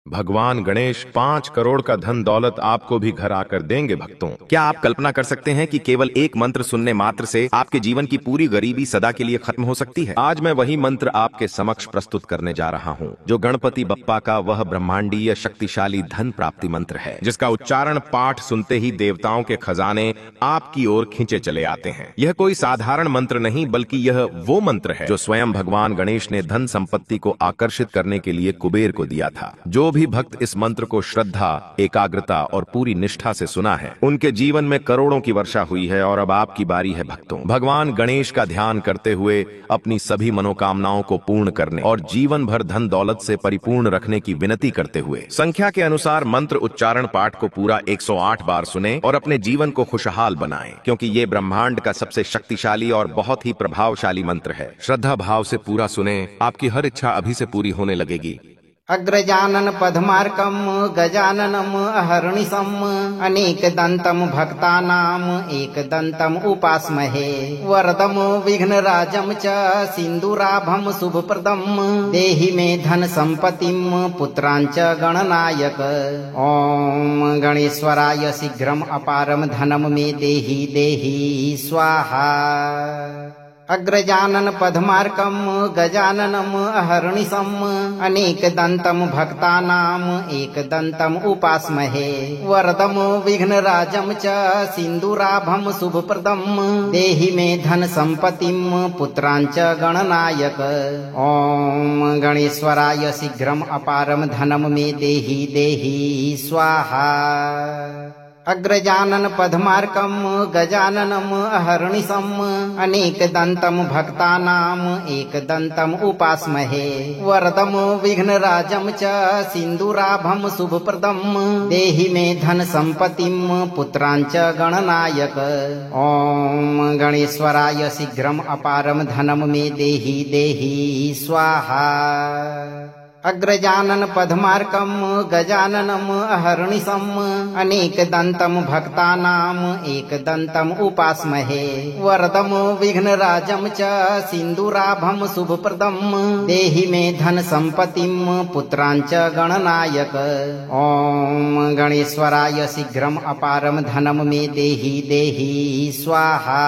भगवान गणेश 5 करोड़ का धन दौलत आपको भी घर आकर देंगे भक्तों। क्या आप कल्पना कर सकते हैं कि केवल एक मंत्र सुनने मात्र से आपके जीवन की पूरी गरीबी सदा के लिए खत्म हो सकती है? आज मैं वही मंत्र आपके समक्ष प्रस्तुत करने जा रहा हूँ, जो गणपति बप्पा का वह ब्रह्मांडीय शक्तिशाली धन प्राप्ति मंत्र है, जिसका उच्चारण पाठ सुनते ही देवताओं के खजाने आपकी ओर खींचे चले आते हैं। यह कोई साधारण मंत्र नहीं, बल्कि यह वो मंत्र है जो स्वयं भगवान गणेश ने धन संपत्ति को आकर्षित करने के लिए कुबेर को दिया था। जो भी भक्त इस मंत्र को श्रद्धा, एकाग्रता और पूरी निष्ठा से सुना है, उनके जीवन में करोड़ों की वर्षा हुई है। और अब आपकी बारी है भक्तों, भगवान गणेश का ध्यान करते हुए अपनी सभी मनोकामनाओं को पूर्ण करने और जीवन भर धन दौलत से परिपूर्ण रखने की विनती करते हुए संख्या के अनुसार मंत्र उच्चारण पाठ को पूरा 108 बार सुने और अपने जीवन को खुशहाल बनाएं, क्योंकि ये ब्रह्मांड का सबसे शक्तिशाली और बहुत ही प्रभावशाली मंत्र है। श्रद्धा भाव से पूरा सुने, आपकी हर इच्छा अभी से पूरी होने लगेगी। अग्रजानन पद्मार्कम गजाननम अहर्निशम अनेकदंतम भक्तानाम एकदंतम उपास्महे वरदम विघ्नराजम च सिंदूराभम शुभप्रदम देहि मे धन संपत्तिम पुत्रांच गणनायक ओम गणेश्वराय शीघ्रम अपारम धनम मे देहि देहि स्वाहा। अग्रजानन पद्मार्कम गजाननम अहर्निशम अनेकदंतम भक्तानाम एकदंतम उपास्महे वरदम विघ्नराजम च सिंदूराभम शुभप्रदम देहि मे धन संपत्तिम पुत्रांच गणनायक ओम गणेश्वराय शीघ्रम अपारम धनम मे देहि देहि स्वाहा। अग्रजानन पद्मार्कम गजाननम अहर्निशम अनेकदंतम भक्तानाम एकदंतम उपास्महे वरदम विघ्नराजम च सिंदूराभम शुभप्रदम देहि मे धन संपत्तिम पुत्रांच गणनायक ओम गणेश्वराय शीघ्रम अपारम धनम मे देहि देहि स्वाहा। अग्रजानन पद्मार्कम गजाननम अहर्निशम अनेकदंतम भक्तानाम एकदंतम उपास्महे वरदम विघ्नराजम च सिंदूराभम शुभप्रदम देहि मे धन संपत्तिम पुत्रांच गणनायक ओम गणेश्वराय शीघ्रम अपारम धनम मे देहि देहि स्वाहा।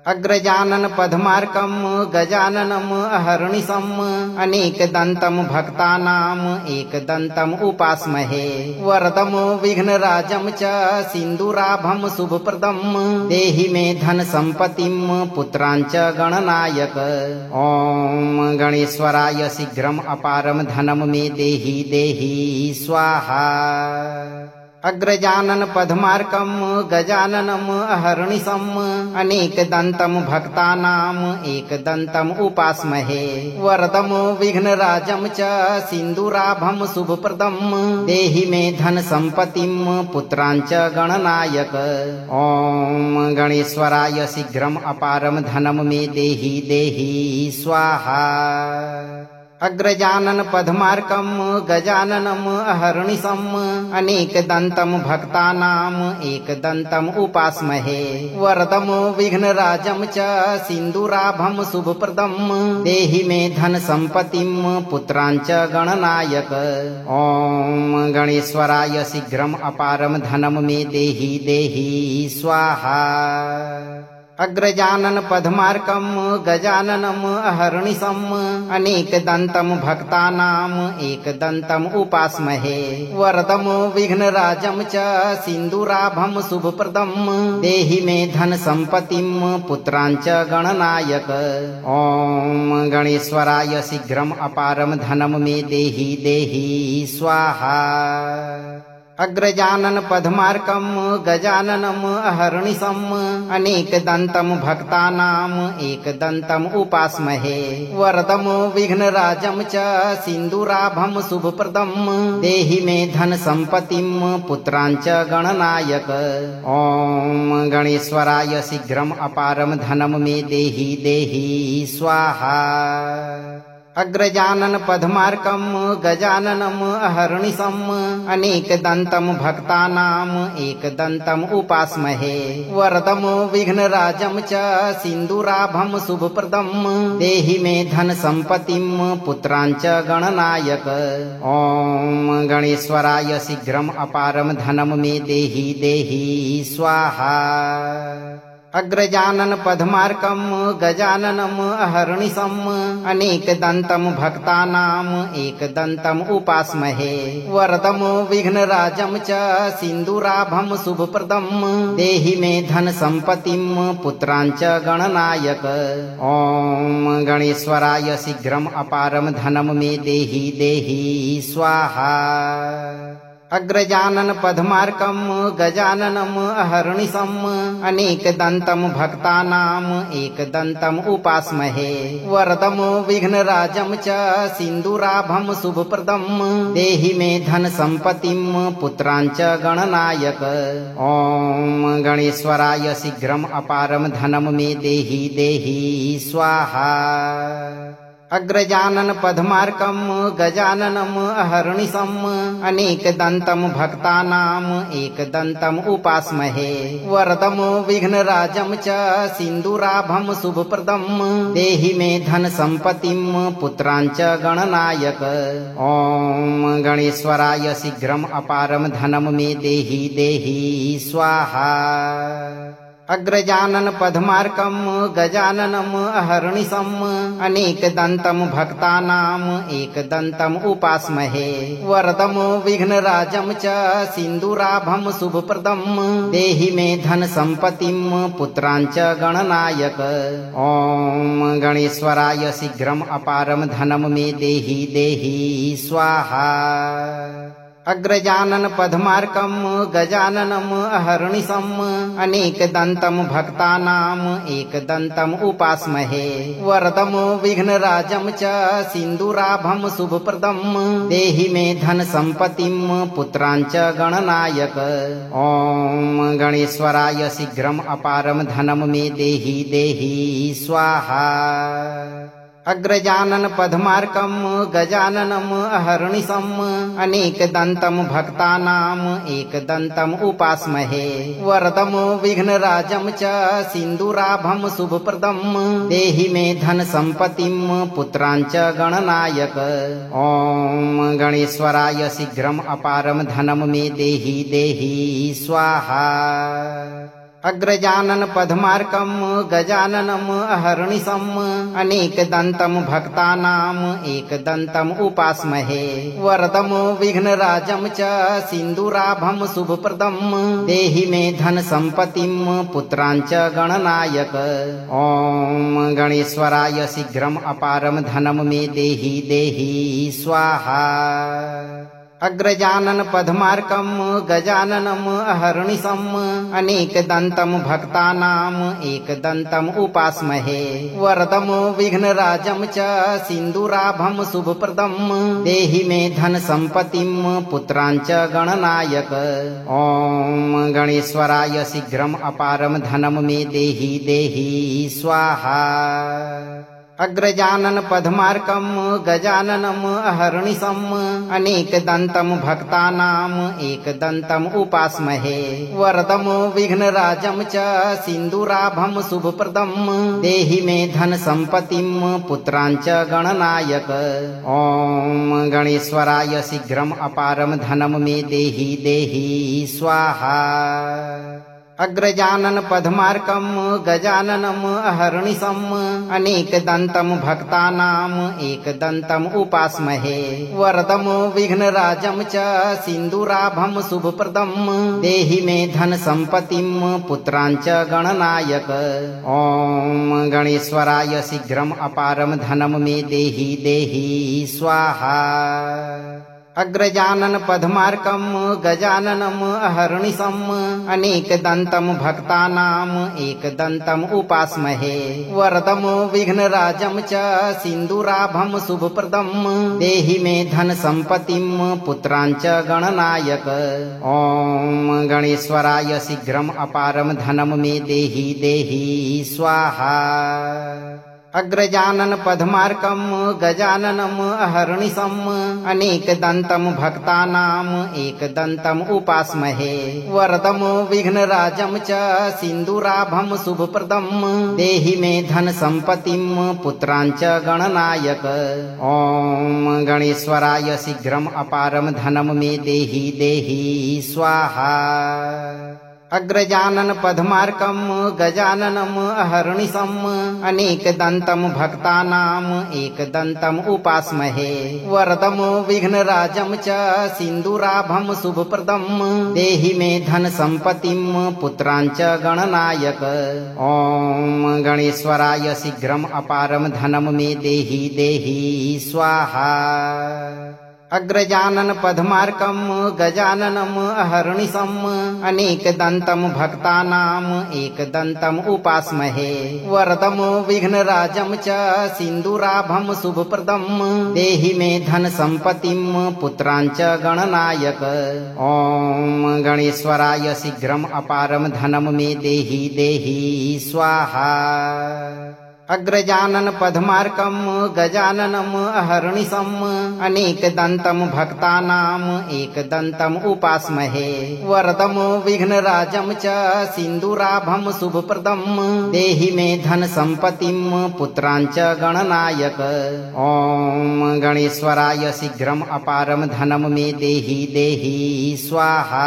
अग्रजानन पद्मार्कम गजाननम अहर्निशम अनेकदंतम भक्तानाम एकदंतम उपास्महे वरदम विघ्नराजम च सिंदूराभम शुभप्रदम देहि मे धन संपत्तिम पुत्रांच गणनायक ओम गणेश्वराय शीघ्रम अपारम धनम मे देहि देहि स्वाहा। अग्रजानन पद्मार्कम गजाननम अहर्निशम अनेकदंतम भक्तानाम एकदंतम उपास्महे वरदम विघ्नराजम च सिंदूराभम शुभप्रदम देहि मे धन संपत्तिम पुत्रांच गणनायक ओम गणेश्वराय शीघ्रम अपारम धनम मे देहि देहि स्वाहा। अग्रजानन पद्मार्कम गजाननम अहर्निशम अनेकदंतम भक्तानाम एकदंतम उपास्महे वरदम विघ्नराजम च सिंदूराभम शुभप्रदम देहि मे धन संपत्तिम पुत्रांच गणनायक ओम गणेश्वराय शीघ्रम अपारम धनम मे देहि देहि स्वाहा। अग्रजानन पद्मार्कम गजाननम अहर्निशम अनेकदंतम भक्तानाम एकदंतम उपास्महे वरदम विघ्नराजम च सिंदूराभम शुभप्रदम देहि मे धन संपत्तिम पुत्रांच गणनायक ओम गणेश्वराय शीघ्रम अपारम धनम मे देहि देहि स्वाहा। अग्रजानन पद्मार्कम गजाननम अहर्निशम अनेकदंतम भक्तानाम एकदंतम उपास्महे वरदम विघ्नराजम च सिंदूराभम शुभप्रदम देहि मे धन संपत्तिम पुत्रांच गणनायक ओम गणेश्वराय शीघ्रम अपारम धनम मे देहि देहि स्वाहा। अग्रजानन पद्मार्कं गजाननम् अहर्निशम् अनेकदन्तं भक्तानाम् एकदन्तम् उपास्महे वरदं विघ्नराजं च सिन्दूराभं शुभप्रदं देहि मे धन सम्पत्तिं पुत्रांच गणनायक। ॐ गणेश्वराय शीघ्रम् अपारं धनं मे देहि देहि स्वाहा। अग्रजानन पद्मार्कं गजाननम् अहर्निशम् अनेकदन्तं भक्तानाम् एकदन्तम् उपास्महे वरदं विघ्नराजं च सिन्दूराभं शुभप्रदं देहि मे धन सम्पत्तिं पुत्रांच गणनायक। ॐ गणेश्वराय शीघ्रम् अपारं धनं मे देहि देहि स्वाहा। अग्रजानन पद्मार्कं गजाननम् अहर्निशम् अनेकदन्तं भक्तानाम् एकदन्तम् उपास्महे वरदं विघ्नराजं च सिन्दूराभं शुभप्रदं देहि मे धन सम्पत्तिं पुत्रांच गणनायक। ॐ गणेश्वराय शीघ्रम् अपारं धनं मे देहि देहि स्वाहा। अग्रजानन पद्मार्कं गजाननम् अहर्निशम् अनेकदन्तं भक्तानाम् एकदन्तम् उपास्महे वरदं विघ्नराजं च सिन्दूराभं शुभप्रदं देहि मे धन सम्पत्तिं पुत्रांच गणनायक। ॐ गणेश्वराय शीघ्रम् अपारं धनं मे देहि देहि स्वाहा। अग्रजानन पद्मार्कं गजाननम् अहर्निशम् अनेकदन्तं भक्तानाम् एकदन्तम् उपास्महे वरदं विघ्नराजं च सिन्दूराभं शुभप्रदं देहि मे धन सम्पत्तिं पुत्रांच गणनायक। ॐ गणेश्वराय शीघ्रम् अपारं धनं मे देहि देहि स्वाहा। अग्रजानन पद्मार्कं गजाननम् अहर्निशम् अनेकदन्तं भक्तानाम् एकदन्तम् उपास्महे वरदं विघ्नराजं च सिन्दूराभं शुभप्रदं देहि मे धन सम्पत्तिं पुत्रांच गणनायक। ॐ गणेश्वराय शीघ्रम् अपारं धनं मे देहि देहि स्वाहा। अग्रजानन पद्मार्कं गजाननम् अहर्निशम् अनेकदन्तं भक्तानाम् एकदन्तम् उपास्महे वरदं विघ्नराजं च सिन्दूराभं शुभप्रदं देहि मे धन सम्पत्तिं पुत्रांच गणनायक। ॐ गणेश्वराय शीघ्रम् अपारं धनं मे देहि देहि स्वाहा। अग्रजानन पद्मार्कं गजाननम् अहर्निशम् अनेकदन्तं भक्तानाम् एकदन्तम् उपास्महे वरदं विघ्नराजं च सिन्दूराभं शुभप्रदं देहि मे धन सम्पत्तिं पुत्रांच गणनायक। ॐ गणेश्वराय शीघ्रम् अपारं धनं मे देहि देहि स्वाहा। अग्रजानन पद्मार्कं गजाननम् अहर्निशम् अनेकदन्तं भक्तानाम् एकदन्तम् उपास्महे वरदं विघ्नराजं च सिन्दूराभं शुभप्रदं देहि मे धन सम्पत्तिं पुत्रांच गणनायक। ॐ गणेश्वराय शीघ्रम् अपारं धनं मे देहि देहि स्वाहा। अग्रजानन पद्मार्कं गजाननम् अहर्निशम् अनेकदन्तं भक्तानाम् एकदन्तम् उपास्महे वरदं विघ्नराजं च सिन्दूराभं शुभप्रदं देहि मे धन सम्पत्तिं पुत्रांच गणनायक। ॐ गणेश्वराय शीघ्रम् अपारं धनं मे देहि देहि स्वाहा। अग्रजानन पद्मार्कं गजाननम् अहर्निशम् अनेकदन्तं भक्तानाम् एकदन्तम् उपास्महे वरदं विघ्नराजं च सिन्दूराभं शुभप्रदं देहि मे धन सम्पत्तिं पुत्रांच गणनायक। ॐ गणेश्वराय शीघ्रम् अपारं धनं मे देहि देहि स्वाहा। अग्रजानन पद्मार्कं गजाननम् अहर्निशम् अनेकदन्तं भक्तानाम् एकदन्तम् उपास्महे वरदं विघ्नराजं च सिन्दूराभं शुभप्रदं देहि मे धन सम्पत्तिं पुत्रांच गणनायक। ॐ गणेश्वराय शीघ्रम् अपारं धनं मे देहि देहि स्वाहा। अग्रजानन पद्मार्कं गजाननम् अहर्निशम् अनेकदन्तं भक्तानाम् एकदन्तम् उपास्महे वरदं विघ्नराजं च सिन्दूराभं शुभप्रदं देहि मे धन सम्पत्तिं पुत्रांच गणनायक। ॐ गणेश्वराय शीघ्रम् अपारं धनं मे देहि देहि स्वाहा। अग्रजानन पद्मार्कं गजाननम् अहर्निशम् अनेकदन्तं भक्तानाम् एकदन्तम् उपास्महे वरदं विघ्नराजं च सिन्दूराभं शुभप्रदं देहि मे धन सम्पत्तिं पुत्रांच गणनायक। ॐ गणेश्वराय शीघ्रम् अपारं धनं मे देहि देहि स्वाहा। अग्रजानन पद्मार्कं गजाननम् अहर्निशम् अनेकदन्तं भक्तानाम् एकदन्तम् उपास्महे वरदं विघ्नराजं च सिन्दूराभं शुभप्रदं देहि मे धन सम्पत्तिं पुत्रांच गणनायक। ॐ गणेश्वराय शीघ्रम् अपारं धनं मे देहि देहि स्वाहा। अग्रजानन पद्मार्कं गजाननम् अहर्निशम् अनेकदन्तं भक्तानाम् एकदन्तम् उपास्महे वरदं विघ्नराजं च सिन्दूराभं शुभप्रदं देहि मे धन सम्पत्तिं पुत्रांच गणनायक। ॐ गणेश्वराय शीघ्रम् अपारं धनं मे देहि देहि स्वाहा।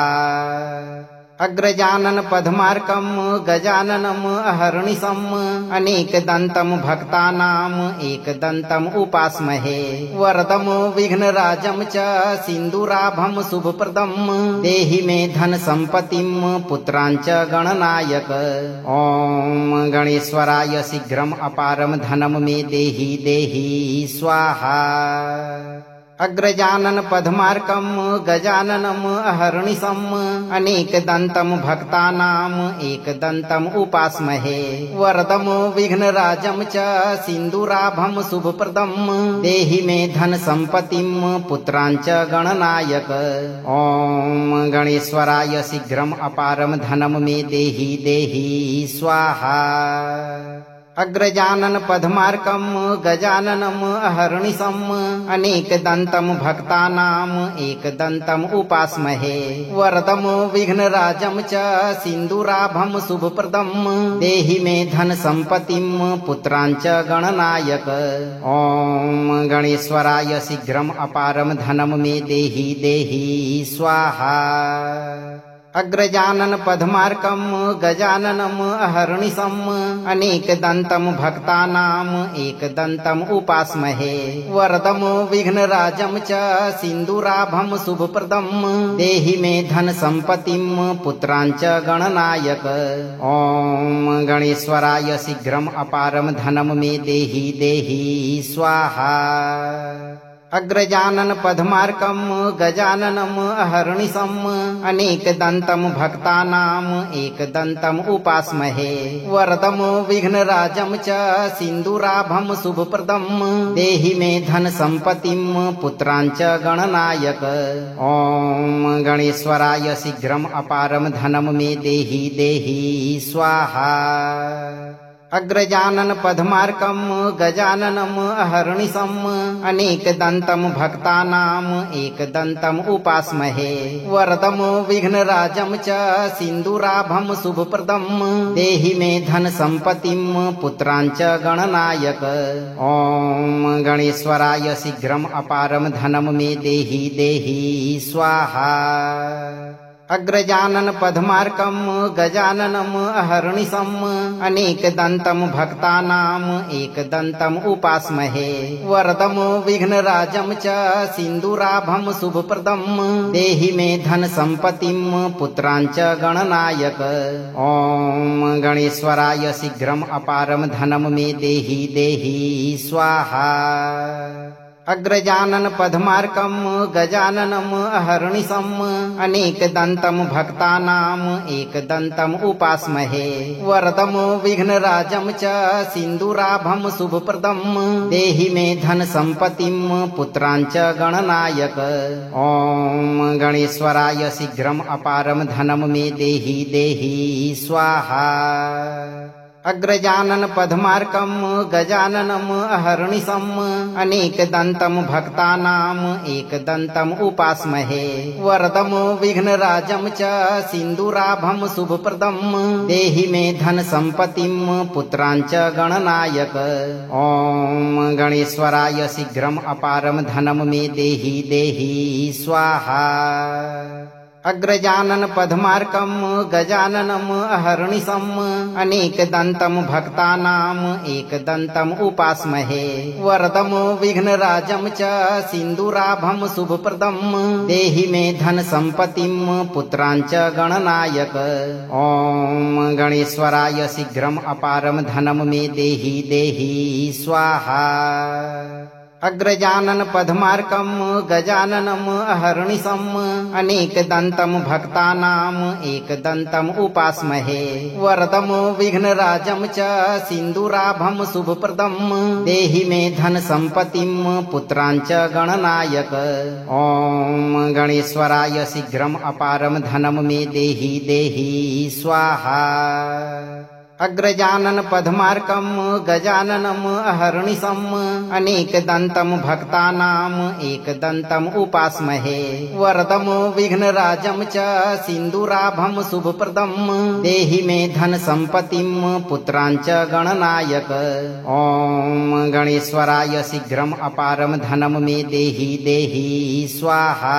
अग्रजानन पद्मार्कं गजाननम् अहर्निशम् अनेकदन्तं भक्तानाम् एकदन्तम् उपास्महे वरदं विघ्नराजं च सिन्दूराभं शुभप्रदं देहि मे धन सम्पत्तिं पुत्रांच गणनायक। ॐ गणेश्वराय शीघ्रम् अपारं धनं मे देहि देहि स्वाहा। अग्रजानन पद्मार्कं गजाननम् अहर्निशम् अनेकदन्तं भक्तानाम् एकदन्तम् उपास्महे वरदं विघ्नराजं च सिन्दूराभं शुभप्रदं देहि मे धन सम्पत्तिं पुत्रांच गणनायक। ॐ गणेश्वराय शीघ्रम् अपारं धनं मे देहि देहि स्वाहा। अग्रजानन पद्मार्कं गजाननम् अहर्निशम् अनेकदन्तं भक्तानाम् एकदन्तम् उपास्महे वरदं विघ्नराजं च सिन्दूराभं शुभप्रदं देहि मे धन सम्पत्तिं पुत्रांच गणनायक। ॐ गणेश्वराय शीघ्रम् अपारं धनं मे देहि देहि स्वाहा। अग्रजानन पद्मार्कं गजाननम् अहर्निशम् अनेकदन्तं भक्तानाम् एकदन्तम् उपास्महे वरदं विघ्नराजं च सिन्दूराभं शुभप्रदं देहि मे धन सम्पत्तिं पुत्रांच गणनायक। ॐ गणेश्वराय शीघ्रम् अपारं धनं मे देहि देहि स्वाहा। अग्रजानन पद्मार्कं गजाननम् अहर्निशम् अनेकदन्तं भक्तानाम् एकदन्तम् उपास्महे वरदं विघ्नराजं च सिन्दूराभं शुभप्रदं देहि मे धन सम्पत्तिं पुत्रांच गणनायक। ॐ गणेश्वराय शीघ्रम् अपारं धनं मे देहि देहि स्वाहा। अग्रजानन पद्मार्कं गजाननम् अहर्निशम् अनेकदन्तं भक्तानाम् एकदन्तम् उपास्महे वरदं विघ्नराजं च सिन्दूराभं शुभप्रदं देहि मे धन सम्पत्तिं पुत्रांच गणनायक। ॐ गणेश्वराय शीघ्रम् अपारं धनं मे देहि देहि स्वाहा। अग्रजानन पद्मार्कं गजाननम् अहर्निशम् अनेकदन्तं भक्तानाम् एकदन्तम् उपास्महे वरदं विघ्नराजं च सिन्दूराभं शुभप्रदं देहि मे धन सम्पत्तिं पुत्रांच गणनायक। ॐ गणेश्वराय शीघ्रम् अपारं धनं मे देहि देहि स्वाहा। अग्रजानन पद्मार्कं गजाननम् अहर्निशम् अनेकदन्तं भक्तानाम् एकदन्तम् उपास्महे वरदं विघ्नराजं च सिन्दूराभं शुभप्रदं देहि मे धन सम्पत्तिं पुत्रांच गणनायक। ॐ गणेश्वराय शीघ्रम् अपारं धनं मे देहि देहि स्वाहा। अग्रजानन पद्मार्कं गजाननम् अहर्निशम् अनेकदन्तं भक्तानाम् एकदन्तम् उपास्महे वरदं विघ्नराजं च सिन्दूराभं शुभप्रदं देहि मे धन सम्पत्तिं पुत्रांच गणनायक। ॐ गणेश्वराय शीघ्रम् अपारं धनं मे देहि देहि स्वाहा। अग्रजानन पद्मार्कं गजाननम् अहर्निशम् अनेकदन्तं भक्तानाम् एकदन्तम् उपास्महे वरदं विघ्नराजं च सिन्दूराभं शुभप्रदं देहि मे धन सम्पत्तिं पुत्रांच गणनायक। ॐ गणेश्वराय शीघ्रम् अपारं धनं मे देहि देहि स्वाहा। अग्रजानन पद्मार्कं गजाननम् अहर्निशम् अनेकदन्तं भक्तानाम् एकदन्तम् उपास्महे वरदं विघ्नराजं च सिन्दूराभं शुभप्रदं देहि मे धन सम्पत्तिं पुत्रांच गणनायक। ॐ गणेश्वराय शीघ्रम् अपारं धनं मे देहि देहि स्वाहा। अग्रजानन पद्मार्कं गजाननम् अहर्निशम् अनेकदन्तं भक्तानाम् एकदन्तम् उपास्महे वरदं विघ्नराजं च सिन्दूराभं शुभप्रदं देहि मे धन सम्पत्तिं पुत्रांच गणनायक। ॐ गणेश्वराय शीघ्रम् अपारं धनं मे देहि देहि स्वाहा।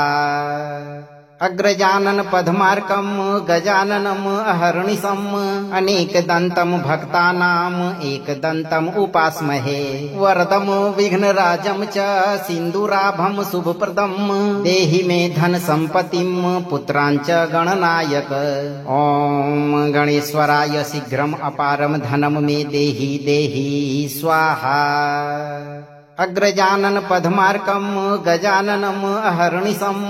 अग्रजानन पद्मार्कं गजाननम् अहर्निशम् अनेकदन्तं भक्तानाम् एकदन्तम् उपास्महे वरदं विघ्नराजं च सिन्दूराभं शुभप्रदं देहि मे धन सम्पत्तिं पुत्रांच गणनायक। ॐ गणेश्वराय शीघ्रम् अपारं धनं मे देहि देहि स्वाहा। अग्रजानन पद्मार्कं गजाननम् अहर्निशम्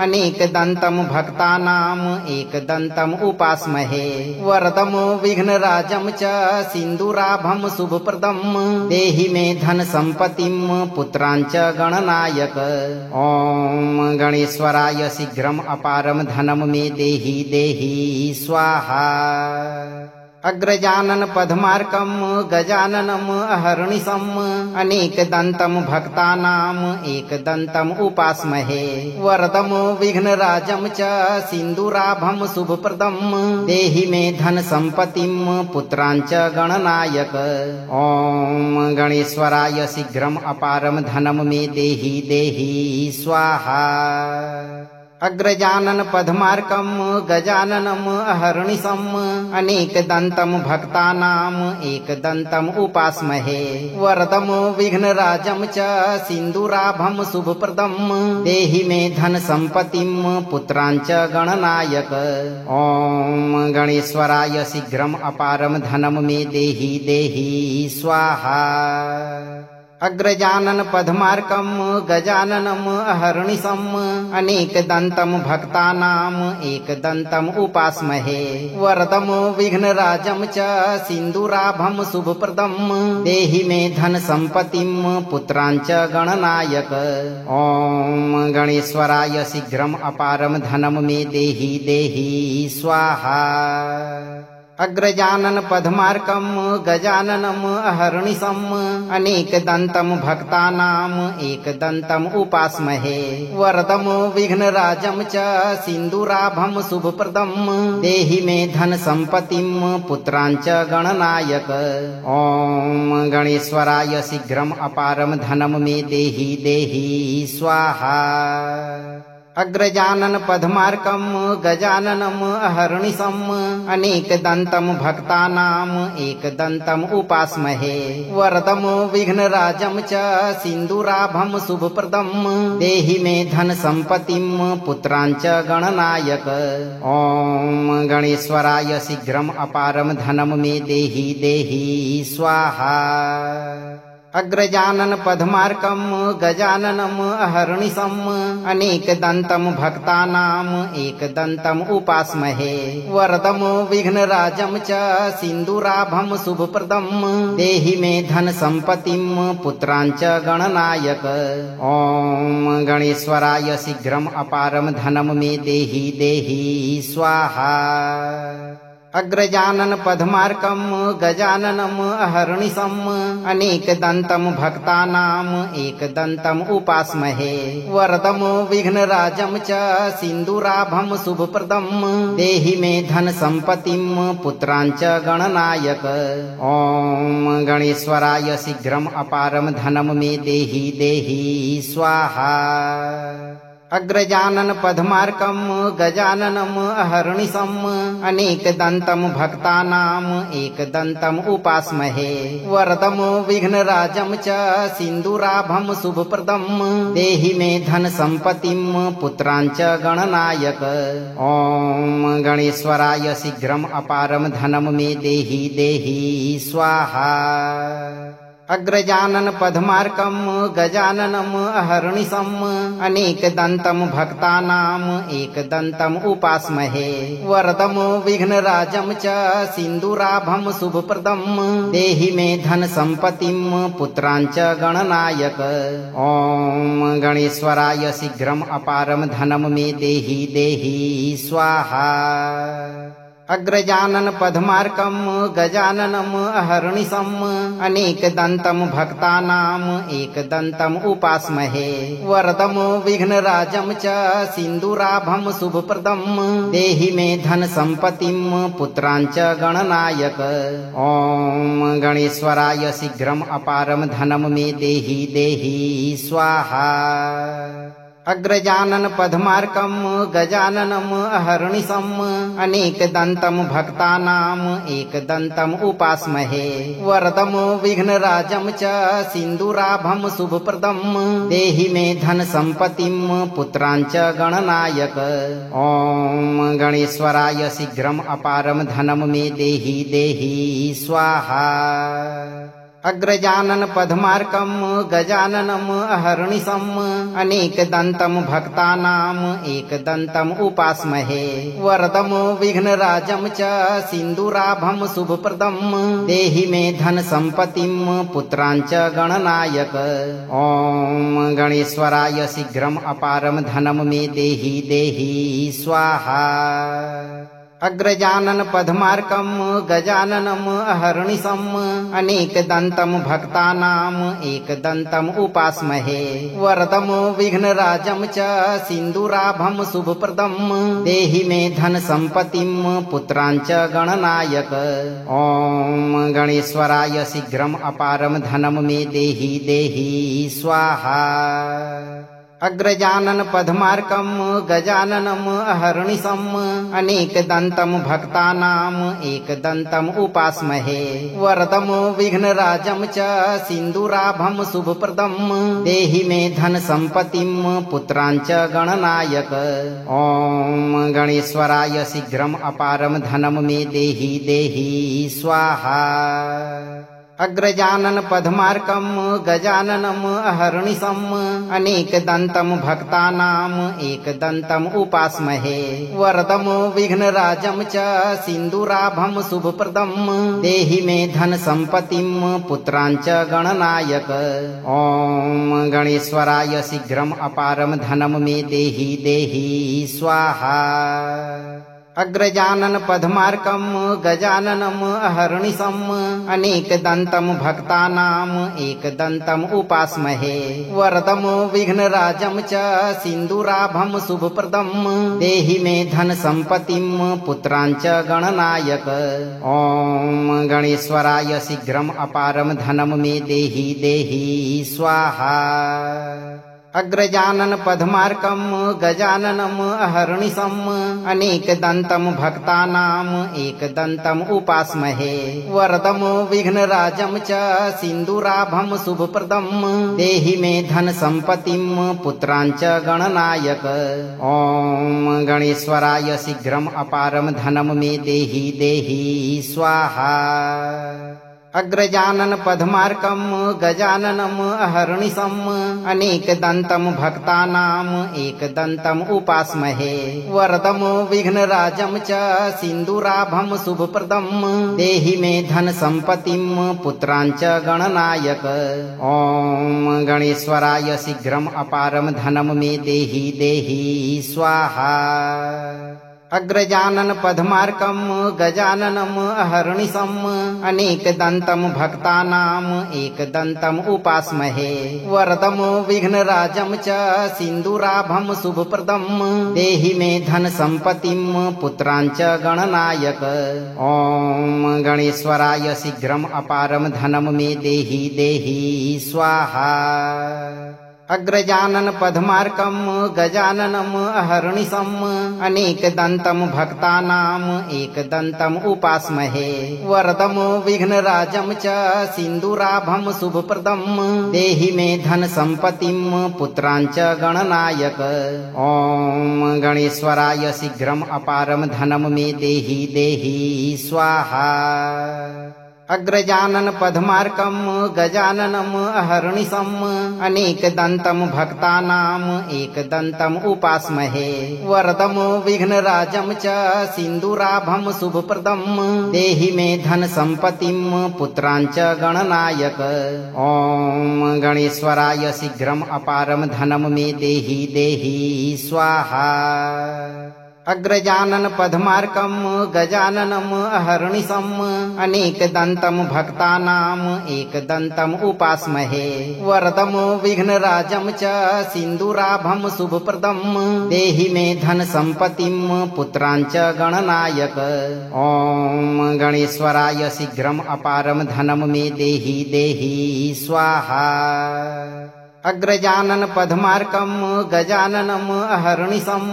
अनेकदन्तं भक्तानाम् एकदन्तम् उपास्महे वरदं विघ्नराजं च सिन्दूराभं शुभप्रदं देहि मे धन सम्पत्तिं पुत्रांच गणनायक। ॐ गणेश्वराय शीघ्रम् अपारं धनं मे देहि देहि स्वाहा। अग्रजानन पद्मार्कं गजाननम् अहर्निशम् अनेकदन्तं भक्तानाम् एकदन्तम् उपास्महे वरदं विघ्नराजं च सिन्दूराभं शुभप्रदं देहि मे धन सम्पत्तिं पुत्रांच गणनायक। ॐ गणेश्वराय शीघ्रम् अपारं धनं मे देहि देहि स्वाहा। अग्रजानन पद्मार्कं गजाननम् अहर्निशम् अनेकदन्तं भक्तानाम् एकदन्तम् उपास्महे वरदं विघ्नराजं च सिन्दूराभं शुभप्रदं देहि मे धन सम्पत्तिं पुत्रांच गणनायक। ॐ गणेश्वराय शीघ्रम् अपारं धनं मे देहि देहि स्वाहा। अग्रजानन पद्मार्कं गजाननम् अहर्निशम् अनेकदन्तं भक्तानाम् एकदन्तम् उपास्महे वरदं विघ्नराजं च सिन्दूराभं शुभप्रदं देहि मे धन सम्पत्तिं पुत्रांच गणनायक। ॐ गणेश्वराय शीघ्रम् अपारं धनं मे देहि देहि स्वाहा। अग्रजानन पद्मार्कं गजाननम् अहर्निशम् अनेकदन्तं भक्तानाम् एकदन्तम् उपास्महे वरदं विघ्नराजं च सिन्दूराभं शुभप्रदं देहि मे धन सम्पत्तिं पुत्रांच गणनायक। ॐ गणेश्वराय शीघ्रम् अपारं धनं मे देहि देहि स्वाहा। अग्रजानन पद्मार्कं गजाननम् अहर्निशम् अनेकदन्तं भक्तानाम् एकदन्तम् उपास्महे वरदं विघ्नराजं च सिन्दूराभं शुभप्रदं देहि मे धन सम्पत्तिं पुत्रांच गणनायक। ॐ गणेश्वराय शीघ्रम् अपारं धनं मे देहि देहि स्वाहा। अग्रजानन पद्मार्कं गजाननम् अहर्निशम् अनेकदन्तं भक्तानाम् एकदन्तम् उपास्महे वरदं विघ्नराजं च सिन्दूराभं शुभप्रदं देहि मे धन सम्पत्तिं पुत्रांच गणनायक। ॐ गणेश्वराय शीघ्रम् अपारं धनं मे देहि देहि स्वाहा। अग्रजानन पद्मार्कं गजाननम् अहर्निशम् अनेकदन्तं भक्तानाम् एकदन्तम् उपास्महे वरदं विघ्नराजं च सिन्दूराभं शुभप्रदं देहि मे धन सम्पत्तिं पुत्रांच गणनायक। ॐ गणेश्वराय शीघ्रम् अपारं धनं मे देहि देहि स्वाहा। अग्रजानन पद्मार्कं गजाननम् अहर्निशम् अनेकदन्तं भक्तानाम् एकदन्तम् उपास्महे वरदं विघ्नराजं च सिन्दूराभं शुभप्रदं देहि मे धन सम्पत्तिं पुत्रांच गणनायक। ॐ गणेश्वराय शीघ्रम् अपारं धनं मे देहि देहि स्वाहा। अग्रजानन पद्मार्कं गजाननम् अहर्निशम् अनेकदन्तं भक्तानाम् एकदन्तम् उपास्महे वरदं विघ्नराजं च सिन्दूराभं शुभप्रदं देहि मे धन सम्पत्तिं पुत्रांच गणनायक। ॐ गणेश्वराय शीघ्रम् अपारं धनं मे देहि देहि स्वाहा। अग्रजानन पद्मार्कं गजाननम् अहर्निशम् अनेकदन्तं भक्तानाम् एकदन्तम् उपास्महे वरदं विघ्नराजं च सिन्दूराभं शुभप्रदं देहि मे धन सम्पत्तिं पुत्रांच गणनायक। ॐ गणेश्वराय शीघ्रम् अपारं धनं मे देहि देहि स्वाहा। अग्रजानन पद्मार्कं गजाननम् अहर्निशम् अनेकदन्तं भक्तानाम् एकदन्तम् उपास्महे वरदं विघ्नराजं च सिन्दूराभं शुभप्रदं देहि मे धन सम्पत्तिं पुत्रांच गणनायक। ॐ गणेश्वराय शीघ्रम् अपारं धनं मे देहि देहि स्वाहा। अग्रजानन पद्मार्कं गजाननम् अहर्निशम् अनेकदन्तं भक्तानाम् एकदन्तम् उपास्महे वरदं विघ्नराजं च सिन्दूराभं शुभप्रदं देहि मे धन सम्पत्तिं पुत्रांच गणनायक। ॐ गणेश्वराय शीघ्रम् अपारं धनं मे देहि देहि स्वाहा। अग्रजानन पद्मार्कं गजाननम् अहर्निशम् अनेकदन्तं भक्तानाम् एकदन्तम् उपास्महे वरदं विघ्नराजं च सिन्दूराभं शुभप्रदं देहि मे धन सम्पत्तिं पुत्रांच गणनायक। ॐ गणेश्वराय शीघ्रम् अपारं धनं मे देहि देहि स्वाहा। अग्रजानन पद्मार्कं गजाननम् अहर्निशम् अनेकदन्तं भक्तानाम् एकदन्तम् उपास्महे वरदं विघ्नराजं च सिन्दूराभं शुभप्रदं देहि मे धन सम्पत्तिं पुत्रांच गणनायक। ॐ गणेश्वराय शीघ्रम् अपारं धनं मे देहि देहि स्वाहा। अग्रजानन पद्मार्कं गजाननम् अहर्निशम् अनेकदन्तं भक्तानाम् एकदन्तम् उपास्महे वरदं विघ्नराजं च सिन्दूराभं शुभप्रदं देहि मे धन सम्पत्तिं पुत्रांच गणनायक। ॐ गणेश्वराय शीघ्रम् अपारं धनं मे देहि देहि स्वाहा। अग्रजानन पद्मार्कं गजाननम् अहर्निशम् अनेकदन्तं भक्तानाम् एकदन्तम् उपास्महे वरदं विघ्नराजं च सिन्दूराभं शुभप्रदं देहि मे धन सम्पत्तिं पुत्रांच गणनायक। ॐ गणेश्वराय शीघ्रम् अपारं धनं मे देहि देहि स्वाहा। अग्रजानन पद्मार्कं गजाननम् अहर्निशम् अनेकदन्तं भक्तानाम् एकदन्तम् उपास्महे वरदं विघ्नराजं च सिन्दूराभं शुभप्रदं देहि मे धन सम्पत्तिं पुत्रांच गणनायक। ॐ गणेश्वराय शीघ्रम् अपारं धनं मे देहि देहि स्वाहा। अग्रजानन पद्मार्कं गजाननम् अहर्निशम् अनेकदन्तं भक्तानाम् एकदन्तम् उपास्महे वरदं विघ्नराजं च सिन्दूराभं शुभप्रदं देहि मे धन सम्पत्तिं पुत्रांच गणनायक। ॐ गणेश्वराय शीघ्रम् अपारं धनं मे देहि देहि स्वाहा। अग्रजानन पद्मार्कं गजाननम् अहर्निशम् अनेकदन्तं भक्तानाम् एकदन्तम् उपास्महे वरदं विघ्नराजं च सिन्दूराभं शुभप्रदं देहि मे धन सम्पत्तिं पुत्रांच गणनायक। ॐ गणेश्वराय शीघ्रम् अपारं धनं मे देहि देहि स्वाहा। अग्रजानन पद्मार्कं गजाननम् अहर्निशम् अनेकदन्तं भक्तानाम् एकदन्तम् उपास्महे वरदं विघ्नराजं च सिन्दूराभं शुभप्रदं देहि मे धन सम्पत्तिं पुत्रांच गणनायक। ॐ गणेश्वराय शीघ्रम् अपारं धनं मे देहि देहि स्वाहा। अग्रजानन पद्मार्कं गजाननम् अहर्निशम् अनेकदन्तं भक्तानाम् एकदन्तम् उपास्महे वरदं विघ्नराजं च सिन्दूराभं शुभप्रदं देहि मे धन सम्पत्तिं पुत्रांच गणनायक। ॐ गणेश्वराय शीघ्रम् अपारं धनं मे देहि देहि स्वाहा। अग्रजानन पद्मार्कं गजाननम् अहर्निशम् अनेकदन्तं भक्तानाम् एकदन्तम् उपास्महे वरदं विघ्नराजं च सिन्दूराभं शुभप्रदं देहि मे धन सम्पत्तिं पुत्रांच गणनायक। ॐ गणेश्वराय शीघ्रम् अपारं धनं मे देहि देहि स्वाहा। अग्रजानन पद्मार्कं गजाननम् अहर्निशम्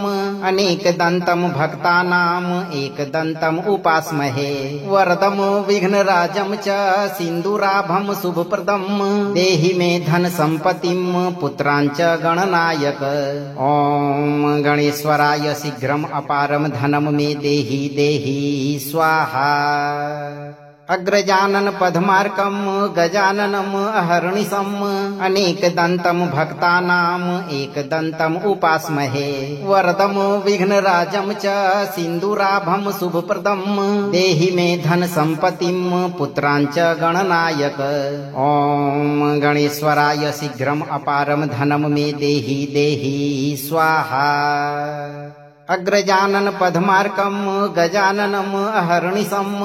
अनेकदन्तं भक्तानाम् एकदन्तम् उपास्महे वरदं विघ्नराजं च सिन्दूराभं शुभप्रदं देहि मे धन सम्पत्तिं पुत्रांच गणनायक। ॐ गणेश्वराय शीघ्रम् अपारं धनं मे देहि देहि स्वाहा। अग्रजानन पद्मार्कं गजाननम् अहर्निशम् अनेकदन्तं भक्तानाम् एकदन्तम् उपास्महे वरदं विघ्नराजं च सिन्दूराभं शुभप्रदं देहि मे धन सम्पत्तिं पुत्रांच गणनायक। ॐ गणेश्वराय शीघ्रम् अपारं धनं मे देहि देहि स्वाहा। अग्रजानन पद्मार्कं गजाननम् अहर्निशम्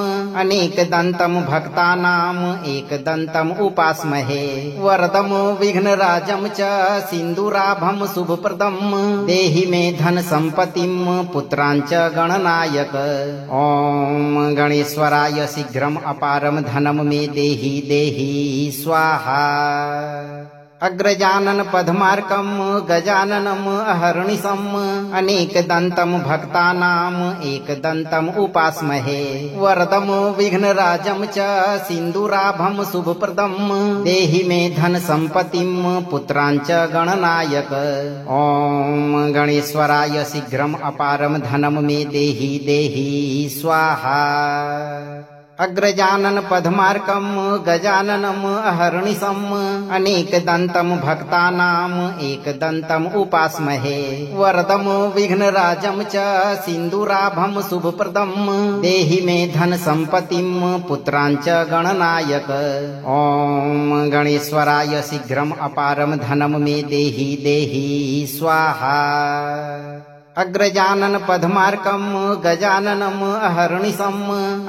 अनेकदन्तं भक्तानाम् एकदन्तम् उपास्महे वरदं विघ्नराजं च सिन्दूराभं शुभप्रदं देहि मे धन सम्पत्तिं पुत्रांच गणनायक। ॐ गणेश्वराय शीघ्रम् अपारं धनं मे देहि देहि स्वाहा। अग्रजानन पद्मार्कं गजाननम् अहर्निशम् अनेकदन्तं भक्तानाम् एकदन्तम् उपास्महे वरदं विघ्नराजं च सिन्दूराभं शुभप्रदं देहि मे धन सम्पत्तिं पुत्रांच गणनायक। ॐ गणेश्वराय शीघ्रम् अपारं धनं मे देहि देहि स्वाहा। अग्रजानन पद्मार्कं गजाननम् अहर्निशम् अनेकदन्तं भक्तानाम् एकदन्तम् उपास्महे वरदं विघ्नराजं च सिन्दूराभं शुभप्रदं देहि मे धन सम्पत्तिं पुत्रांच गणनायक। ॐ गणेश्वराय शीघ्रम् अपारं धनं मे देहि देहि स्वाहा। अग्रजानन पद्मार्कं गजाननम् अहर्निशम्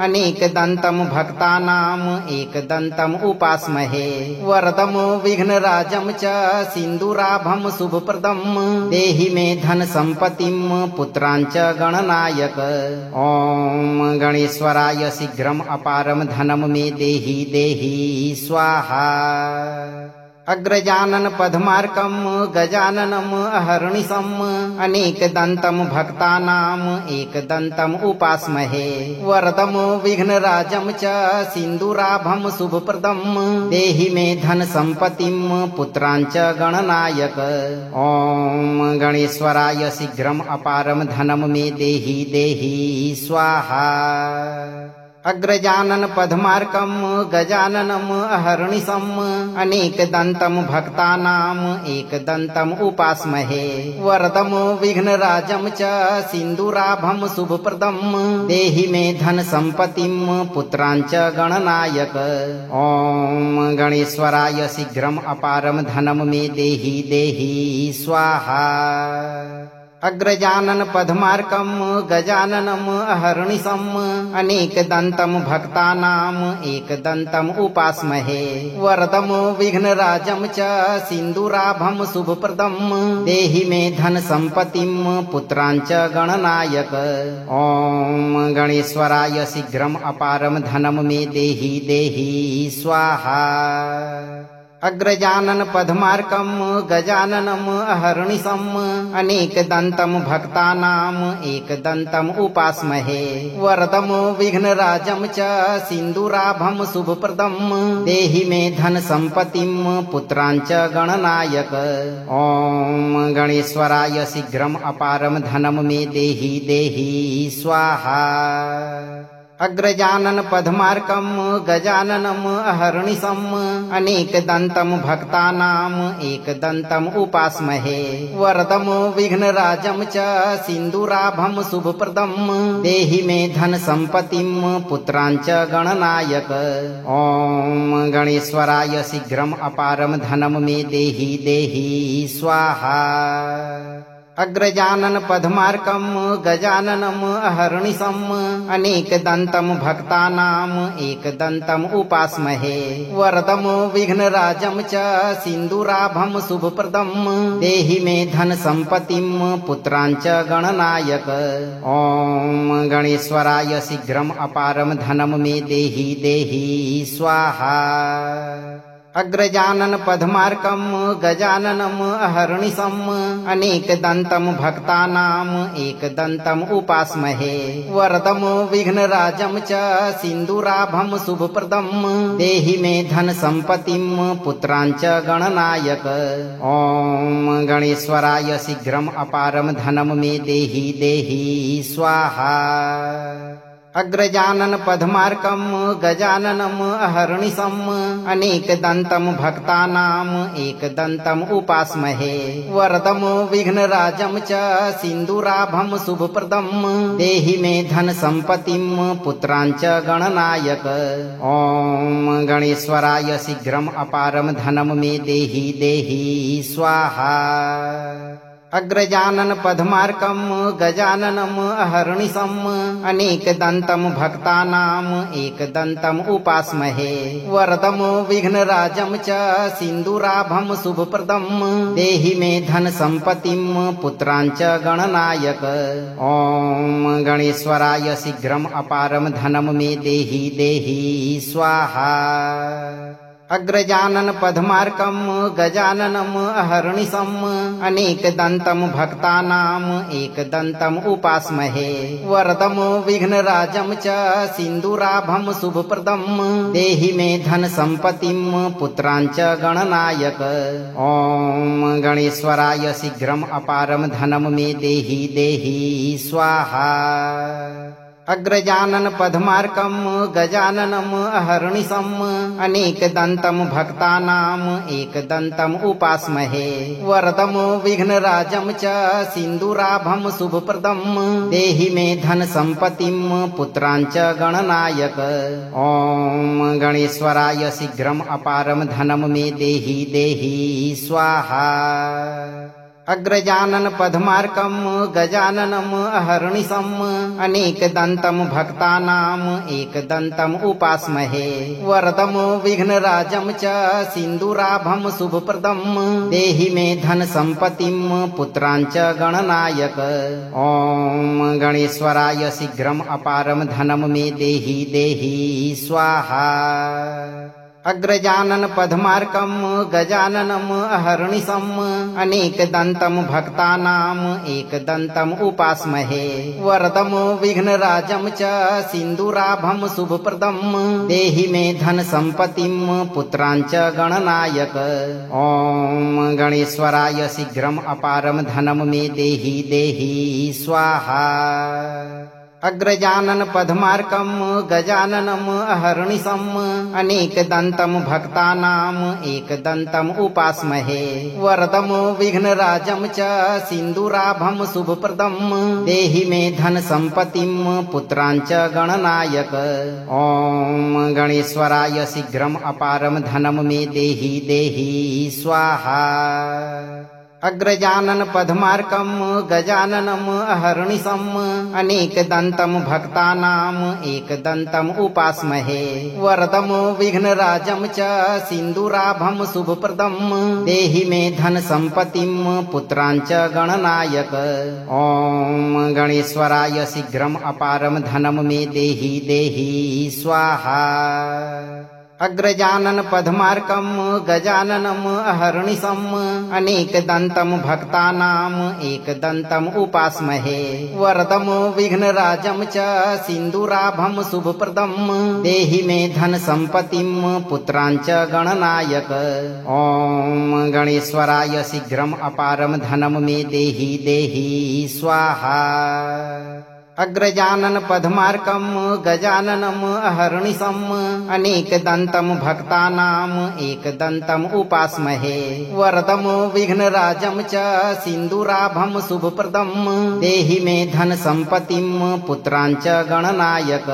अनेकदन्तं भक्तानाम् एकदन्तम् उपास्महे वरदं विघ्नराजं च सिन्दूराभं शुभप्रदं देहि मे धन सम्पत्तिं पुत्रांच गणनायक। ॐ गणेश्वराय शीघ्रम् अपारं धनं मे देहि देहि स्वाहा। अग्रजानन पद्मार्कं गजाननम् अहर्निशम् अनेकदन्तं भक्तानाम् एकदन्तम् उपास्महे वरदं विघ्नराजं च सिन्दूराभं शुभप्रदं देहि मे धन सम्पत्तिं पुत्रांच गणनायक। ॐ गणेश्वराय शीघ्रम् अपारं धनं मे देहि देहि स्वाहा। अग्रजानन पद्मार्कं गजाननम् अहर्निशम् अनेकदन्तं भक्तानाम् एकदन्तम् उपास्महे वरदं विघ्नराजं च सिन्दूराभं शुभप्रदं देहि मे धन सम्पत्तिं पुत्रांच गणनायक। ॐ गणेश्वराय शीघ्रम् अपारं धनं मे देहि देहि स्वाहा। अग्रजानन पद्मार्कं गजाननम् अहर्निशम् अनेकदन्तं भक्तानाम् एकदन्तम् उपास्महे वरदं विघ्नराजं च सिन्दूराभं शुभप्रदं देहि मे धन सम्पत्तिं पुत्रांच गणनायक। ॐ गणेश्वराय शीघ्रम् अपारं धनं मे देहि देहि स्वाहा। अग्रजानन पद्मार्कं गजाननम् अहर्निशम् अनेकदन्तं भक्तानाम् एकदन्तम् उपास्महे वरदं विघ्नराजं च सिन्दूराभं शुभप्रदं देहि मे धन सम्पत्तिं पुत्रांच गणनायक। ॐ गणेश्वराय शीघ्रम् अपारं धनं मे देहि देहि स्वाहा। अग्रजानन पद्मार्कं गजाननम् अहर्निशम् अनेकदन्तं भक्तानाम् एकदन्तम् उपास्महे वरदं विघ्नराजं च सिन्दूराभं शुभप्रदं देहि मे धन सम्पत्तिं पुत्रांच गणनायक। ॐ गणेश्वराय शीघ्रम् अपारं धनं मे देहि देहि स्वाहा। अग्रजानन पद्मार्कं गजाननम् अहर्निशम् अनेकदन्तं भक्तानाम् एकदन्तम् उपास्महे वरदं विघ्नराजं च सिन्दूराभं शुभप्रदं देहि मे धन सम्पत्तिं पुत्रांच गणनायक। ॐ गणेश्वराय शीघ्रम् अपारं धनं मे देहि देहि स्वाहा। अग्रजानन पद्मार्कं गजाननम् अहर्निशम् अनेकदन्तं भक्तानाम् एकदन्तम् उपास्महे वरदं विघ्नराजं च सिन्दूराभं शुभप्रदं देहि मे धन सम्पत्तिं पुत्रांच गणनायक। ॐ गणेश्वराय शीघ्रम् अपारं धनं मे देहि देहि स्वाहा। अग्रजानन पद्मार्कं गजाननम् अहर्निशम् अनेकदन्तं भक्तानाम् एकदन्तम् उपास्महे वरदं विघ्नराजं च सिन्दूराभं शुभप्रदं देहि मे धन सम्पत्तिं पुत्रांच गणनायक। ॐ गणेश्वराय शीघ्रम् अपारं धनं मे देहि देहि स्वाहा। अग्रजानन पद्मार्कं गजाननम् अहर्निशम् अनेकदन्तं भक्तानाम् एकदन्तम् उपास्महे वरदं विघ्नराजं च सिन्दूराभं शुभप्रदं देहि मे धन सम्पत्तिं पुत्रांच गणनायक। ॐ गणेश्वराय शीघ्रम् अपारं धनं मे देहि देहि स्वाहा। अग्रजानन पद्मार्कं गजाननम् अहर्निशम् अनेकदन्तं भक्तानाम् एकदन्तम् उपास्महे वरदं विघ्नराजं च सिन्दूराभं शुभप्रदं देहि मे धन सम्पत्तिं पुत्रांच गणनायक। ॐ गणेश्वराय शीघ्रम् अपारं धनं मे देहि देहि स्वाहा। अग्रजानन पद्मार्कं गजाननम् अहर्निशम् अनेकदन्तं भक्तानाम् एकदन्तम् उपास्महे वरदं विघ्नराजं च सिन्दूराभं शुभप्रदं देहि मे धन सम्पत्तिं पुत्रांच गणनायक। ॐ गणेश्वराय शीघ्रम् अपारं धनं मे देहि देहि स्वाहा। अग्रजानन पद्मार्कं गजाननम् अहर्निशम् अनेकदन्तं भक्तानाम् एकदन्तम् उपास्महे वरदं विघ्नराजं च सिन्दूराभं शुभप्रदं देहि मे धन सम्पत्तिं पुत्रांच गणनायक। ॐ गणेश्वराय शीघ्रम् अपारं धनं मे देहि देहि स्वाहा। अग्रजानन पद्मार्कं गजाननम् अहर्निशम् अनेकदन्तं भक्तानाम् एकदन्तम् उपास्महे वरदं विघ्नराजं च सिन्दूराभं शुभप्रदं देहि मे धन सम्पत्तिं पुत्रांच गणनायक। ॐ गणेश्वराय शीघ्रम् अपारं धनं मे देहि देहि स्वाहा। अग्रजानन पद्मार्कं गजाननम् अहर्निशम् अनेकदन्तं भक्तानाम् एकदन्तम् उपास्महे वरदं विघ्नराजं च सिन्दूराभं शुभप्रदं देहि मे धन सम्पत्तिं पुत्रांच गणनायक। ॐ गणेश्वराय शीघ्रम् अपारं धनं मे देहि देहि स्वाहा। अग्रजानन पद्मार्कं गजाननम् अहर्निशम् अनेकदन्तं भक्तानाम् एकदन्तम् उपास्महे वरदं विघ्नराजं च सिन्दूराभं शुभप्रदं देहि मे धन सम्पत्तिं पुत्रांच गणनायक। ॐ गणेश्वराय शीघ्रम् अपारं धनं मे देहि देहि स्वाहा। अग्रजानन पद्मार्कं गजाननम् अहर्निशम् अनेकदन्तं भक्तानाम् एकदन्तम् उपास्महे वरदं विघ्नराजं च सिन्दूराभं शुभप्रदं देहि मे धन सम्पत्तिं पुत्रांच गणनायक। ॐ गणेश्वराय शीघ्रम् अपारं धनं मे देहि देहि स्वाहा। अग्रजानन पद्मार्कं गजाननम् अहर्निशम् अनेकदन्तं भक्तानाम् एकदन्तम् उपास्महे वरदं विघ्नराजं च सिन्दूराभं शुभप्रदं देहि मे धन सम्पत्तिं पुत्रांच गणनायक।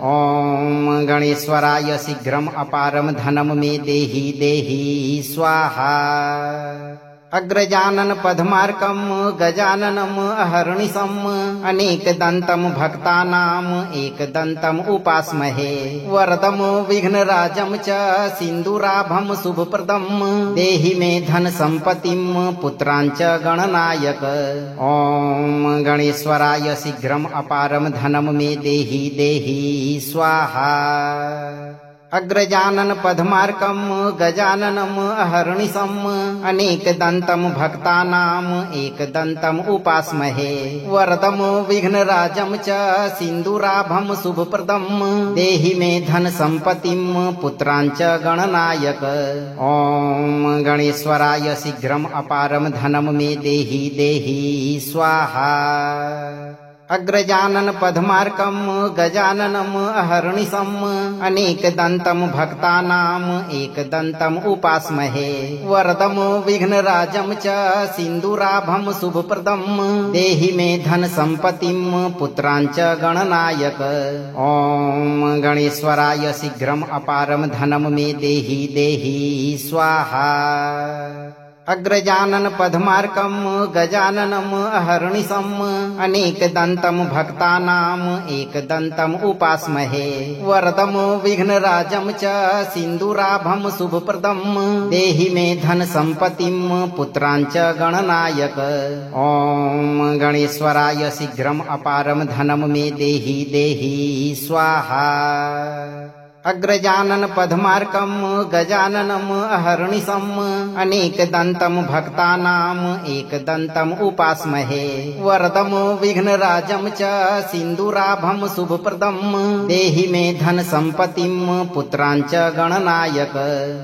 ॐ गणेश्वराय शीघ्रम् अपारं धनं मे देहि देहि स्वाहा। अग्रजानन पद्मार्कं गजाननम् अहर्निशम् अनेकदन्तं भक्तानाम् एकदन्तम् उपास्महे वरदं विघ्नराजं च सिन्दूराभं शुभप्रदं देहि मे धन सम्पत्तिं पुत्रांच गणनायक। ॐ गणेश्वराय शीघ्रम् अपारं धनं मे देहि देहि स्वाहा। अग्रजानन पद्मार्कं गजाननम् अहर्निशम् अनेकदन्तं भक्तानाम् एकदन्तम् उपास्महे वरदं विघ्नराजं च सिन्दूराभं शुभप्रदं देहि मे धन सम्पत्तिं पुत्रांच गणनायक। ॐ गणेश्वराय शीघ्रम् अपारं धनं मे देहि देहि स्वाहा। अग्रजानन पद्मार्कं गजाननम् अहर्निशम् अनेकदन्तं भक्तानाम् एकदन्तम् उपास्महे वरदं विघ्नराजं च सिन्दूराभं शुभप्रदं देहि मे धन सम्पत्तिं पुत्रांच गणनायक। ॐ गणेश्वराय शीघ्रम् अपारं धनं मे देहि देहि स्वाहा। अग्रजानन पद्मार्कं गजाननम् अहर्निशम् अनेकदन्तं भक्तानाम् एकदन्तम् उपास्महे वरदं विघ्नराजं च सिन्दूराभं शुभप्रदं देहि मे धन सम्पत्तिं पुत्रांच गणनायक। ॐ गणेश्वराय शीघ्रम् अपारं धनं मे देहि देहि स्वाहा। अग्रजानन पद्मार्कं गजाननम् अहर्निशम् अनेकदन्तं भक्तानाम् एकदन्तम् उपास्महे वरदं विघ्नराजं च सिन्दूराभं शुभप्रदं देहि मे धन सम्पत्तिं पुत्रांच गणनायक।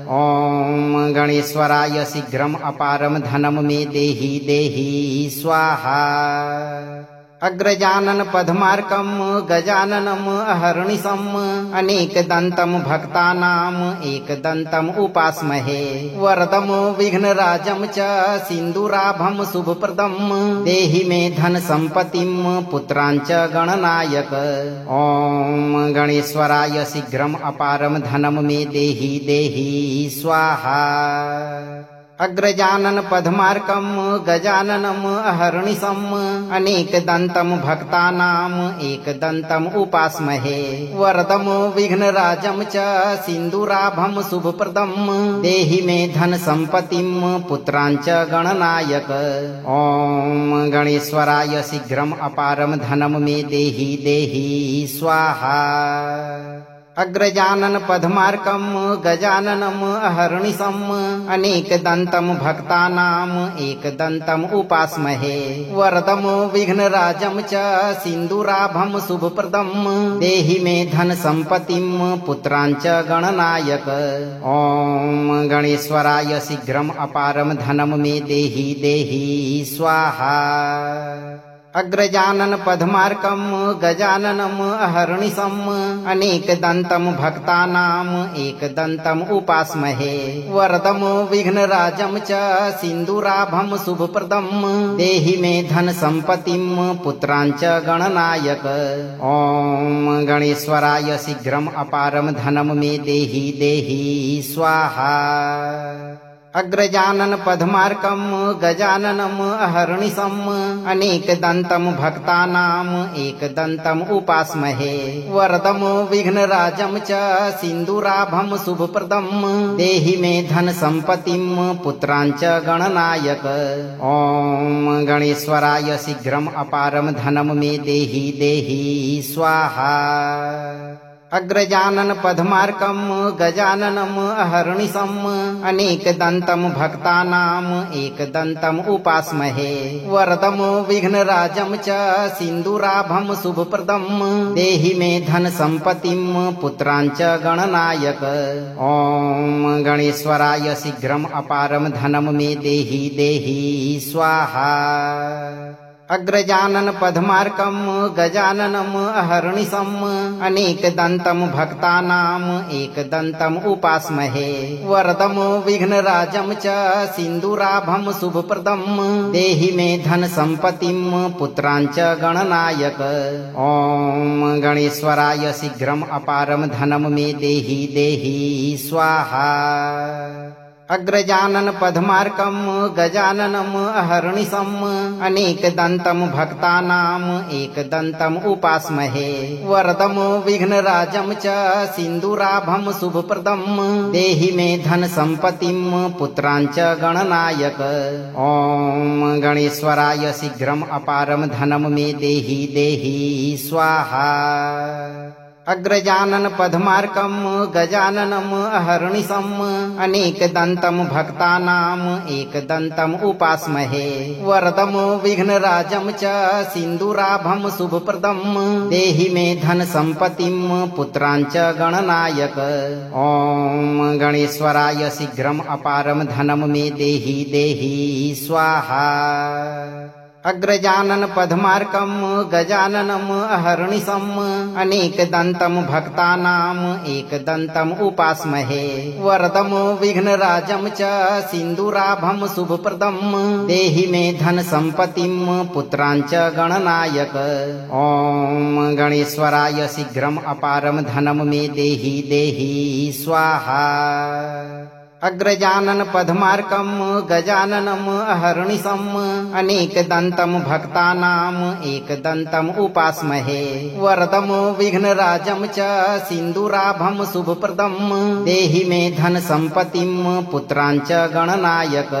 ॐ गणेश्वराय शीघ्रम् अपारं धनं मे देहि देहि स्वाहा। अग्रजानन पद्मार्कं गजाननम् अहर्निशम् अनेकदन्तं भक्तानाम् एकदन्तम् उपास्महे वरदं विघ्नराजं च सिन्दूराभं शुभप्रदं देहि मे धन सम्पत्तिं पुत्रांच गणनायक। ॐ गणेश्वराय शीघ्रम् अपारं धनं मे देहि देहि स्वाहा। अग्रजानन पद्मार्कं गजाननम् अहर्निशम् अनेकदन्तं भक्तानाम् एकदन्तम् उपास्महे वरदं विघ्नराजं च सिन्दूराभं शुभप्रदं देहि मे धन सम्पत्तिं पुत्रांच गणनायक। ॐ गणेश्वराय शीघ्रम् अपारं धनं मे देहि देहि स्वाहा। अग्रजानन पद्मार्कं गजाननम् अहर्निशम् अनेकदन्तं भक्तानाम् एकदन्तम् उपास्महे वरदं विघ्नराजं च सिन्दूराभं शुभप्रदं देहि मे धन सम्पत्तिं पुत्रांच गणनायक। ॐ गणेश्वराय शीघ्रम् अपारं धनं मे देहि देहि स्वाहा। अग्रजानन पद्मार्कं गजाननम् अहर्निशम् अनेकदन्तं भक्तानाम् एकदन्तम् उपास्महे वरदं विघ्नराजं च सिन्दूराभं शुभप्रदं देहि मे धन सम्पत्तिं पुत्रांच गणनायक। ॐ गणेश्वराय शीघ्रम् अपारं धनं मे देहि देहि स्वाहा। अग्रजानन पद्मार्कं गजाननम् अहर्निशम् अनेकदन्तं भक्तानाम् एकदन्तम् उपास्महे वरदं विघ्नराजं च सिन्दूराभं शुभप्रदं देहि मे धन सम्पत्तिं पुत्रांच गणनायक। ॐ गणेश्वराय शीघ्रम् अपारं धनं मे देहि देहि स्वाहा। अग्रजानन पद्मार्कं गजाननम् अहर्निशम् अनेकदन्तं भक्तानाम् एकदन्तम् उपास्महे वरदं विघ्नराजं च सिन्दूराभं शुभप्रदं देहि मे धन सम्पत्तिं पुत्रांच गणनायक। ॐ गणेश्वराय शीघ्रम् अपारं धनं मे देहि देहि स्वाहा। अग्रजानन पद्मार्कं गजाननम् अहर्निशम् अनेकदन्तं भक्तानाम् एकदन्तम् उपास्महे वरदं विघ्नराजं च सिन्दूराभं शुभप्रदं देहि मे धन सम्पत्तिं पुत्रांच गणनायक। ॐ गणेश्वराय शीघ्रम् अपारं धनं मे देहि देहि स्वाहा। अग्रजानन पद्मार्कं गजाननम् अहर्निशम् अनेकदन्तं भक्तानाम् एकदन्तम् उपास्महे वरदं विघ्नराजं च सिन्दूराभं शुभप्रदं देहि मे धन सम्पत्तिं पुत्रांच गणनायक। ॐ गणेश्वराय शीघ्रम् अपारं धनं मे देहि देहि स्वाहा। अग्रजानन पद्मार्कं गजाननम् अहर्निशम् अनेकदन्तं भक्तानाम् एकदन्तम् उपास्महे वरदं विघ्नराजं च सिन्दूराभं शुभप्रदं देहि मे धन सम्पत्तिं पुत्रांच गणनायक। ॐ गणेश्वराय शीघ्रम् अपारं धनं मे देहि देहि स्वाहा। अग्रजानन पद्मार्कं गजाननम् अहर्निशम् अनेकदन्तं भक्तानाम् एकदन्तम् उपास्महे वरदं विघ्नराजं च सिन्दूराभं शुभप्रदं देहि मे धन सम्पत्तिं पुत्रांच गणनायक। ॐ गणेश्वराय शीघ्रम् अपारं धनं मे देहि देहि स्वाहा। अग्रजानन पद्मार्कं गजाननम् अहर्निशम् अनेकदन्तं भक्तानाम् एकदन्तम् उपास्महे वरदं विघ्नराजं च सिन्दूराभं शुभप्रदं देहि मे धन सम्पत्तिं पुत्रांच गणनायक।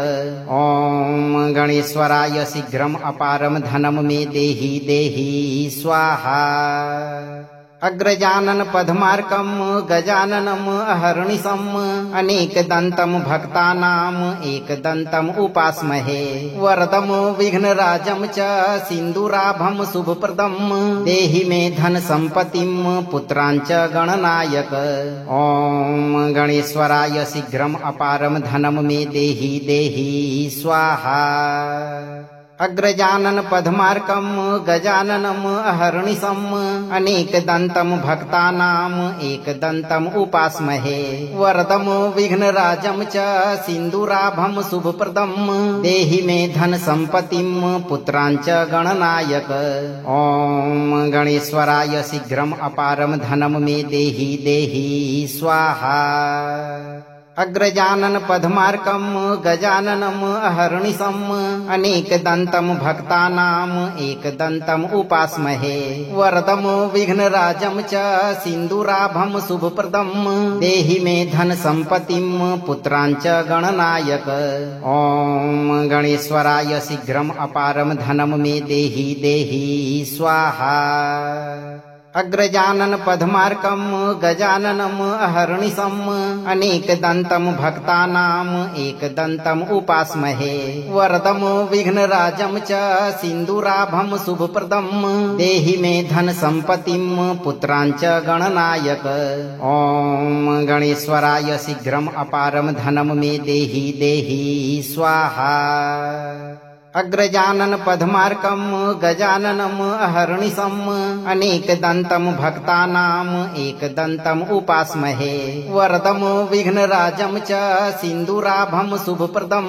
ॐ गणेश्वराय शीघ्रम् अपारं धनं मे देहि देहि स्वाहा। अग्रजानन पद्मार्कं गजाननम् अहर्निशम् अनेकदन्तं भक्तानाम् एकदन्तम् उपास्महे वरदं विघ्नराजं च सिन्दूराभं शुभप्रदं देहि मे धन सम्पत्तिं पुत्रांच गणनायक। ॐ गणेश्वराय शीघ्रम् अपारं धनं मे देहि देहि स्वाहा। अग्रजानन पद्मार्कं गजाननम् अहर्निशम् अनेकदन्तं भक्तानाम् एकदन्तम् उपास्महे वरदं विघ्नराजं च सिन्दूराभं शुभप्रदं देहि मे धन सम्पत्तिं पुत्रांच गणनायक। ॐ गणेश्वराय शीघ्रम् अपारं धनं मे देहि देहि स्वाहा। अग्रजानन पद्मार्कं गजाननम् अहर्निशम् अनेकदन्तं भक्तानाम् एकदन्तम् उपास्महे वरदं विघ्नराजं च सिन्दूराभं शुभप्रदं देहि मे धन सम्पत्तिं पुत्रांच गणनायक। ॐ गणेश्वराय शीघ्रम् अपारं धनं मे देहि देहि स्वाहा। अग्रजानन पद्मार्कं गजाननम् अहर्निशम् अनेकदन्तं भक्तानाम् एकदन्तम् उपास्महे वरदं विघ्नराजं च सिन्दूराभं शुभप्रदं देहि मे धन सम्पत्तिं पुत्रांच गणनायक। ॐ गणेश्वराय शीघ्रम् अपारं धनं मे देहि देहि स्वाहा। अग्रजानन पद्मार्कं गजाननम् अहर्निशम् अनेकदन्तं भक्तानाम् एकदन्तम् उपास्महे वरदं विघ्नराजं च सिन्दूराभं शुभप्रदं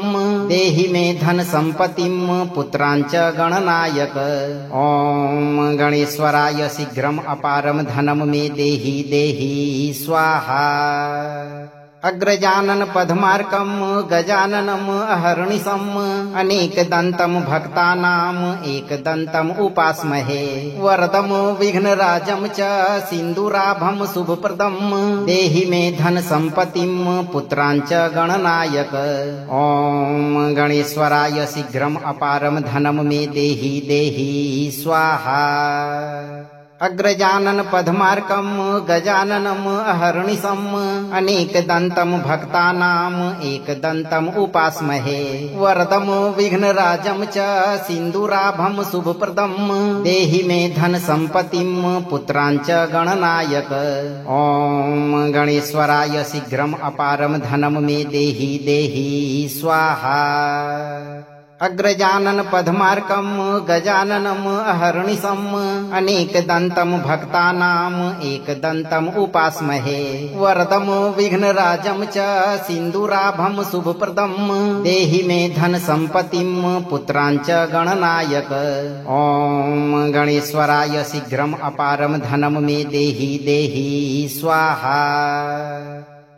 देहि मे धन सम्पत्तिं पुत्रांच गणनायक। ॐ गणेश्वराय शीघ्रम् अपारं धनं मे देहि देहि स्वाहा। अग्रजानन पद्मार्कं गजाननम् अहर्निशम् अनेकदन्तं भक्तानाम् एकदन्तम् उपास्महे वरदं विघ्नराजं च सिन्दूराभं शुभप्रदं देहि मे धन सम्पत्तिं पुत्रांच गणनायक ॐ गणेश्वराय शीघ्रम् अपारं धनं मे देहि देहि स्वाहा अग्रजानन पद्मार्कं गजाननम् अहर्निशम् अनेकदन्तं भक्तानाम् एकदन्तम् उपास्महे वरदं विघ्नराजं च सिन्दूराभं शुभप्रदं देहि मे धन सम्पत्तिं पुत्रांच गणनायक ॐ गणेश्वराय शीघ्रम् अपारं धनं मे देहि देहि स्वाहा अग्रजानन पद्मार्कं गजाननम् अहर्निशम् अनेकदन्तं भक्तानाम् एकदन्तम् उपास्महे वरदं विघ्नराजं च सिन्दूराभं शुभप्रदं देहि मे धन सम्पत्तिं पुत्रांच गणनायक ॐ गणेश्वराय शीघ्रम् अपारं धनं मे देहि देहि स्वाहा।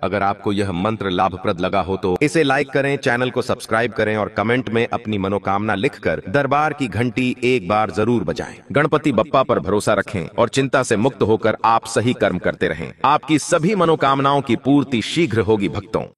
अगर आपको यह मंत्र लाभप्रद लगा हो तो इसे लाइक करें, चैनल को सब्सक्राइब करें और कमेंट में अपनी मनोकामना लिखकर दरबार की घंटी एक बार जरूर बजाएं। गणपति बप्पा पर भरोसा रखें और चिंता से मुक्त होकर आप सही कर्म करते रहें। आपकी सभी मनोकामनाओं की पूर्ति शीघ्र होगी भक्तों।